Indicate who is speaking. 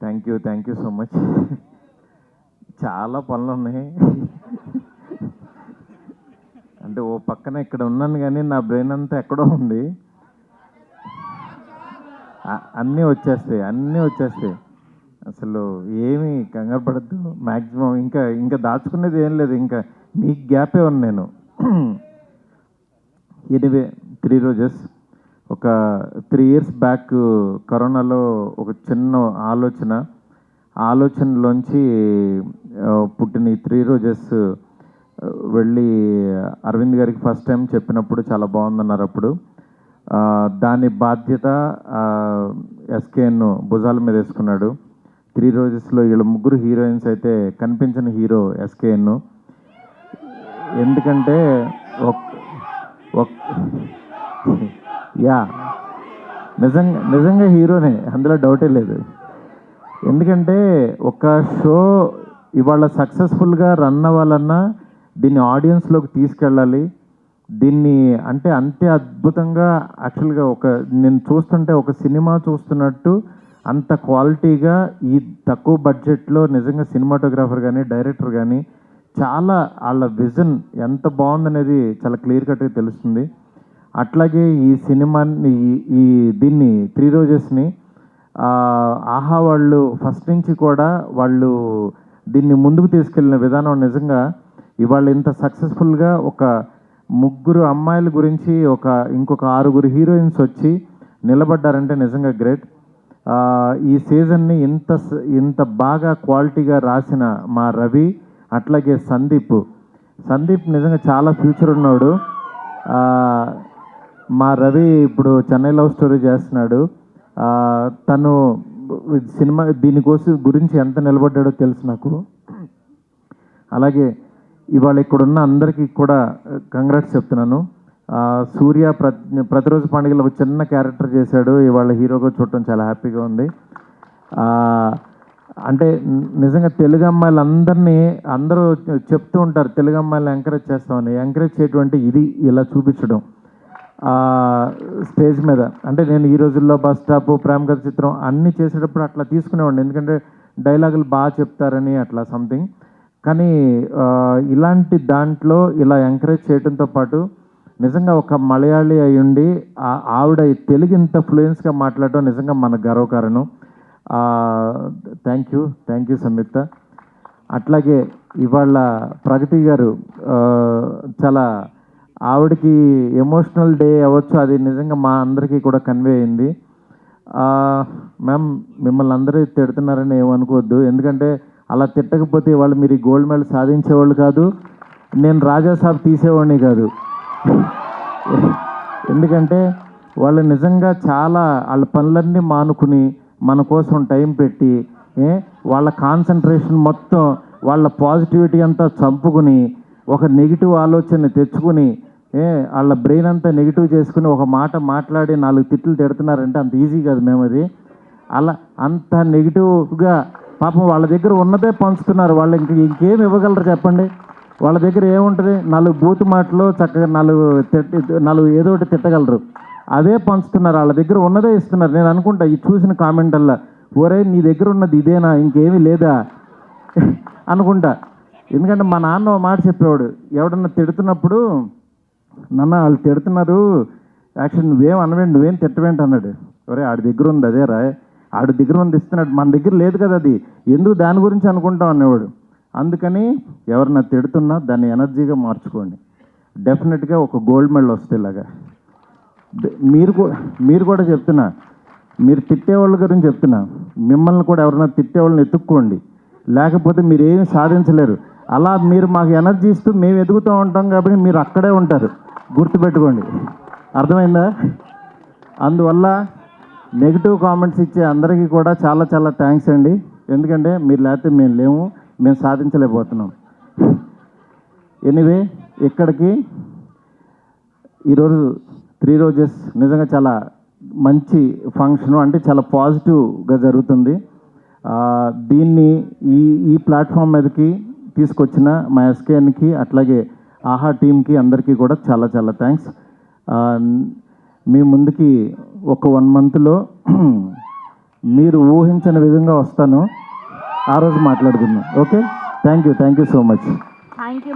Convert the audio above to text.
Speaker 1: Thank you so much. చాలా పనులు ఉన్నాయి. అంటే ఓ పక్కన ఇక్కడ ఉన్నాను కానీ నా బ్రెయిన్ అంతా ఎక్కడో ఉంది. అన్నీ వచ్చేస్తాయి. అసలు ఏమీ కంగారు పడద్దు. మ్యాక్సిమం ఇంకా దాచుకునేది ఏం లేదు. ఇంకా మీకు గ్యాపే ఉంది. నేను ఎనీవే 3 రోజెస్ ఒక 3 years బ్యాక్ కరోనాలో ఒక చిన్న ఆలోచనలోంచి పుట్టిన ఈ 3 రోజెస్ వెళ్ళి అరవింద్ గారికి ఫస్ట్ టైం చెప్పినప్పుడు చాలా బాగుందన్నారు. అప్పుడు దాని బాధ్యత ఎస్కేఎన్ భుజాల మీద వేసుకున్నాడు. 3 రోజెస్లో వీళ్ళ ముగ్గురు హీరోయిన్స్ అయితే కనిపించిన హీరో ఎస్కేఎన్. ఎందుకంటే యా నిజంగా హీరోనే, అందులో డౌటే లేదు. ఎందుకంటే ఒక షో ఇవాళ సక్సెస్ఫుల్గా రన్ అవ్వాలన్నా దీన్ని ఆడియన్స్లోకి తీసుకెళ్ళాలి. దీన్ని అంతే అద్భుతంగా యాక్చువల్గా నేను చూస్తుంటే ఒక సినిమా చూస్తున్నట్టు అంత క్వాలిటీగా ఈ తక్కువ బడ్జెట్లో నిజంగా సినిమాటోగ్రాఫర్ కానీ డైరెక్టర్ కానీ చాలా వాళ్ళ విజన్ ఎంత బాగుందనేది చాలా క్లియర్ కట్గా తెలుస్తుంది. అట్లాగే ఈ సినిమాని దీన్ని 3 రోజెస్ని ఆహా వాళ్ళు ఫస్ట్ నుంచి కూడా వాళ్ళు దీన్ని ముందుకు తీసుకెళ్ళిన విధానం నిజంగా ఇవాళ ఇంత సక్సెస్ఫుల్గా ఒక 3 అమ్మాయిల గురించి ఇంకొక 6 హీరోయిన్స్ వచ్చి నిలబడ్డారంటే నిజంగా గ్రేట్. ఈ సీజన్ని ఇంత బాగా క్వాలిటీగా రాసిన మా రవి, అట్లాగే సందీప్ నిజంగా చాలా ఫ్యూచర్ ఉన్నాడు. మా రవి ఇప్పుడు చెన్నై లవ్ స్టోరీ చేస్తున్నాడు. తను సినిమా దీనికోసం గురించి ఎంత నిలబడ్డాడో తెలుసు నాకు. అలాగే ఇవాళ ఇక్కడున్న అందరికీ కూడా కంగ్రాట్స్ చెప్తున్నాను. సూర్య ప్రతిరోజు పండుగలో ఒక చిన్న క్యారెక్టర్ చేశాడు. ఇవాళ హీరోగా చూడటం చాలా హ్యాపీగా ఉంది. అంటే నిజంగా తెలుగు అమ్మాయిలందరినీ అందరూ చెప్తూ ఉంటారు తెలుగు అమ్మాయిలను ఎంకరేజ్ చేస్తామని. ఎంకరేజ్ చేయటువంటి ఇది ఇలా చూపించడం స్టేజ్ మీద. అంటే నేను ఈ రోజుల్లో బస్ స్టాప్, ప్రేమ కథ చిత్రం అన్నీ చేసేటప్పుడు అట్లా తీసుకునేవాడిని. ఎందుకంటే డైలాగులు బాగా చెప్తారని అట్లా సంథింగ్. కానీ ఇలాంటి దాంట్లో ఇలా ఎంకరేజ్ చేయడంతో పాటు నిజంగా ఒక మలయాళీ అయ్యుండి ఆవిడ తెలుగు ఇంత ఫ్లూయెన్స్గా మాట్లాడడం నిజంగా మన గర్వకారణం. థ్యాంక్ యూ సంయుక్త. అట్లాగే ఇవాళ ప్రగతి గారు చాలా ఆవిడకి ఎమోషనల్ డే అవ్వచ్చు, అది నిజంగా మా అందరికీ కూడా కన్వే అయింది. మ్యామ్ మిమ్మల్ని అందరూ తిడుతున్నారని ఏమనుకోవద్దు. ఎందుకంటే అలా తిట్టకపోతే వాళ్ళు మీరు గోల్డ్ మెడల్ సాధించేవాళ్ళు కాదు, నేను రాజాసాబ్ తీసేవాడిని కాదు. ఎందుకంటే వాళ్ళు నిజంగా చాలా వాళ్ళ పనులన్నీ మానుకుని మన కోసం టైం పెట్టి వాళ్ళ కాన్సన్ట్రేషన్ మొత్తం వాళ్ళ పాజిటివిటీ అంతా చంపుకుని ఒక నెగిటివ్ ఆలోచన తెచ్చుకుని వాళ్ళ బ్రెయిన్ అంతా నెగిటివ్ చేసుకుని ఒక మాట మాట్లాడి 4 తిట్లు తిడుతున్నారంటే అంత ఈజీ కాదు మేము. అది అలా అంత నెగిటివ్గా పాపం వాళ్ళ దగ్గర ఉన్నదే పంచుతున్నారు. వాళ్ళు ఇంకేం ఇవ్వగలరు చెప్పండి? వాళ్ళ దగ్గర ఏముంటుంది? 4 బూతు మాటలు చక్కగా 4 ఏదో ఒకటి తిట్టగలరు, అదే పంచుతున్నారు. వాళ్ళ దగ్గర ఉన్నదే ఇస్తున్నారు. నేను అనుకుంటా ఈ చూసిన కామెంట్ అలా, ఒరే నీ దగ్గర ఉన్నది ఇదేనా, ఇంకేమీ లేదా అనుకుంటా. ఎందుకంటే మా నాన్న మాట చెప్పేవాడు, ఎవడన్నా తిడుతున్నప్పుడు, నాన్న వాళ్ళు తిడుతున్నారు యాక్చువల్ నువ్వేం అనవేంటి, నువ్వేం తిట్టవేంటి అన్నాడు. ఒరే ఆడి దగ్గర ఉంది అదే రా, ఆడి దగ్గర ఉంది ఇస్తున్నాడు, మన దగ్గర లేదు కదా, అది ఎందుకు దాని గురించి అనుకుంటాం అనేవాడు. అందుకని ఎవరన్నా తిడుతున్నా దాన్ని ఎనర్జీగా మార్చుకోండి. డెఫినెట్గా ఒక గోల్డ్ మెడల్ వస్తే ఇలాగా. మీరు కూడా చెప్తున్నా, మీరు తిట్టేవాళ్ళ గురించి చెప్తున్నా, మిమ్మల్ని కూడా ఎవరైనా తిట్టేవాళ్ళని ఎత్తుక్కోండి, లేకపోతే మీరు ఏమి సాధించలేరు. అలా మీరు మాకు ఎనర్జీ ఇస్తూ మేము ఎదుగుతూ ఉంటాం కాబట్టి మీరు అక్కడే ఉంటారు, గుర్తుపెట్టుకోండి. అర్థమైందా? అందువల్ల నెగిటివ్ కామెంట్స్ ఇచ్చే అందరికీ కూడా చాలా చాలా థ్యాంక్స్ అండి. ఎందుకంటే మీరు లేకపోతే మేము లేము, మేము సాధించలేకపోతున్నాం. ఎనీవే ఇక్కడికి ఈరోజు 3 రోజెస్ నిజంగా చాలా మంచి ఫంక్షను, అంటే చాలా పాజిటివ్గా జరుగుతుంది. దీన్ని ఈ ప్లాట్ఫామ్ మీదకి తీసుకొచ్చిన మా ఎస్కేఎన్కి అట్లాగే ఆహా టీంకి అందరికీ కూడా చాలా చాలా థ్యాంక్స్. మీ ముందుకి ఒక 1 monthలో మీరు ఊహించిన విధంగా వస్తాను. ఆ రోజు మాట్లాడుకుందాం. Okay, thank you so much.
Speaker 2: Thank you.